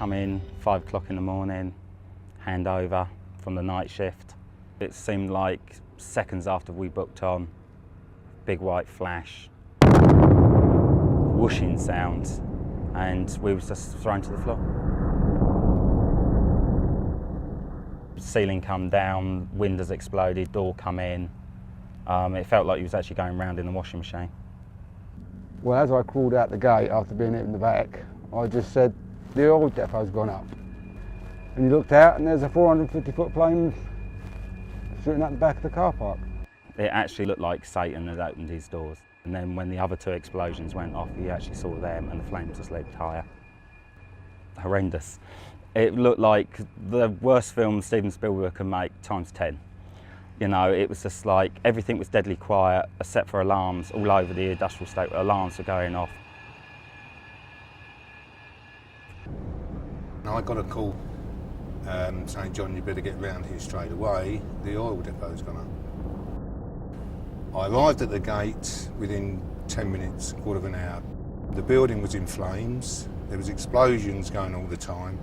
come in 5 o'clock in the morning, hand over from the night shift. It seemed like seconds after we booked on, big white flash, whooshing sound, and we were just thrown to the floor. Ceiling come down, windows exploded, door come in. It felt like he was actually going round in the washing machine. Well, as I crawled out the gate after being hit in the back, I just said, the oil depot's gone up. And he looked out and there's a 450-foot plane shooting at the back of the car park. It actually looked like Satan had opened his doors. And then when the other 2 explosions went off, he actually saw them and the flames just leaped higher. Horrendous. It looked like the worst film Steven Spielberg could make times 10. You know, it was just like everything was deadly quiet except for alarms all over the industrial estate. Alarms were going off. I got a call saying, John, you better get round here straight away. The oil depot's gone up. I arrived at the gate within 10 minutes, quarter of an hour. The building was in flames. There was explosions going all the time.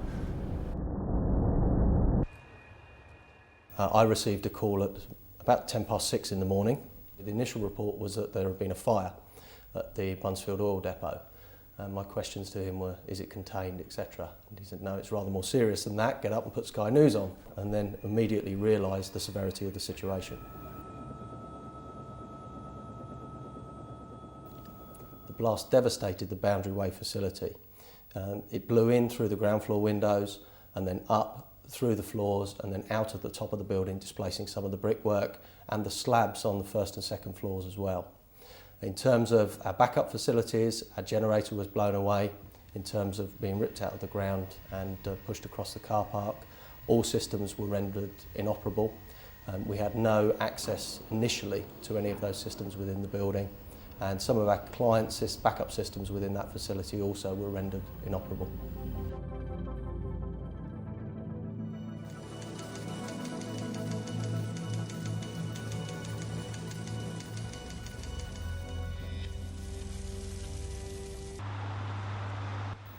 I received a call at about 6:10 in the morning. The initial report was that there had been a fire at the Buncefield oil depot. My questions to him were, is it contained, etc. And he said, no, it's rather more serious than that, get up and put Sky News on. And then immediately realised the severity of the situation. The blast devastated the Boundary Way facility. It blew in through the ground floor windows and then up through the floors and then out at the top of the building, displacing some of the brickwork and the slabs on the first and second floors as well. In terms of our backup facilities, our generator was blown away in terms of being ripped out of the ground and pushed across the car park. All systems were rendered inoperable. We had no access initially to any of those systems within the building, and some of our clients' backup systems within that facility also were rendered inoperable.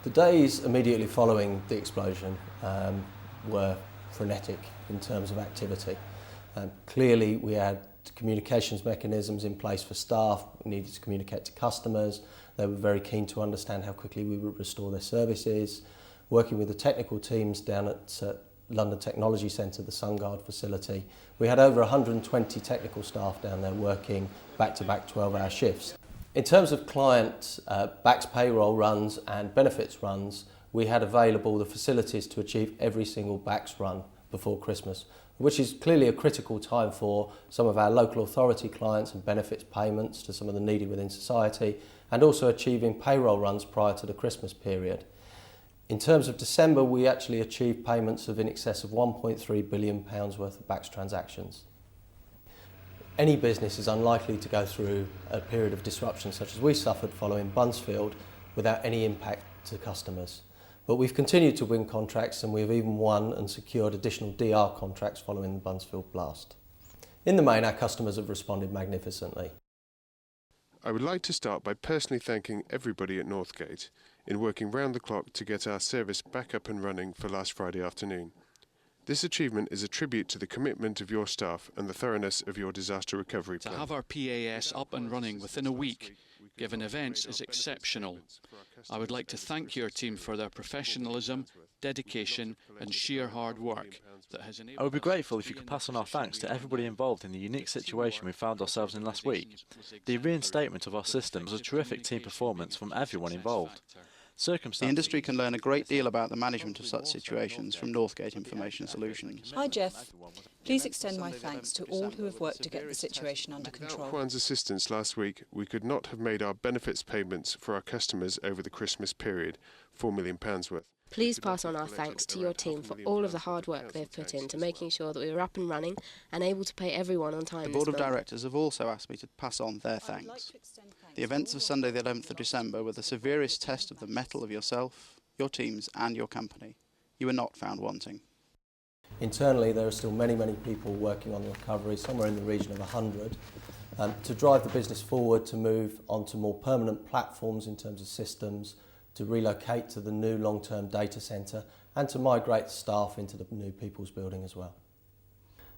The days immediately following the explosion were frenetic in terms of activity. Clearly we had communications mechanisms in place for staff. We needed to communicate to customers. They were very keen to understand how quickly we would restore their services. Working with the technical teams down at London Technology Centre, the SunGuard facility, we had over 120 technical staff down there working back-to-back 12-hour shifts. In terms of client BACS payroll runs and benefits runs, we had available the facilities to achieve every single BACS run before Christmas, which is clearly a critical time for some of our local authority clients and benefits payments to some of the needy within society, and also achieving payroll runs prior to the Christmas period. In terms of December, we actually achieved payments of in excess of £1.3 billion worth of BACS transactions. Any business is unlikely to go through a period of disruption such as we suffered following Buncefield without any impact to customers. But we've continued to win contracts, and we've even won and secured additional DR contracts following the Buncefield blast. In the main, our customers have responded magnificently. I would like to start by personally thanking everybody at Northgate in working round the clock to get our service back up and running for last Friday afternoon. This achievement is a tribute to the commitment of your staff and the thoroughness of your disaster recovery plan. To have our PAS up and running within a week, given events, is exceptional. I would like to thank your team for their professionalism, dedication and sheer hard work that has enabled. I would be grateful if you could pass on our thanks to everybody involved in the unique situation we found ourselves in last week. The reinstatement of our system was a terrific team performance from everyone involved. The industry can learn a great deal about the management of such situations from Northgate Information Solutions. Hi Jeff, please extend my thanks to all who have worked to get the situation under control. Without Juan's assistance last week, we could not have made our benefits payments for our customers over the Christmas period, £4 million worth. Please pass on our thanks to your team for all of the hard work they've put into making sure that we were up and running and able to pay everyone on time. The Board of Directors have also asked me to pass on their thanks. The events of Sunday the 11th of December were the severest test of the mettle of yourself, your teams and your company. You were not found wanting. Internally, there are still many people working on the recovery, somewhere in the region of 100, to drive the business forward, to move onto more permanent platforms in terms of systems, to to relocate to the new long-term data centre and to migrate staff into the new People's Building as well.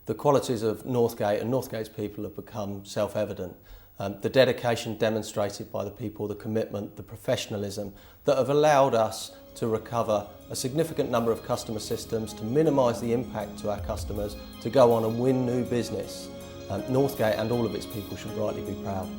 The qualities of Northgate and Northgate's people have become self-evident. The dedication demonstrated by the people, the commitment, the professionalism that have allowed us to recover a significant number of customer systems, to minimise the impact to our customers, to go on and win new business. Northgate and all of its people should rightly be proud.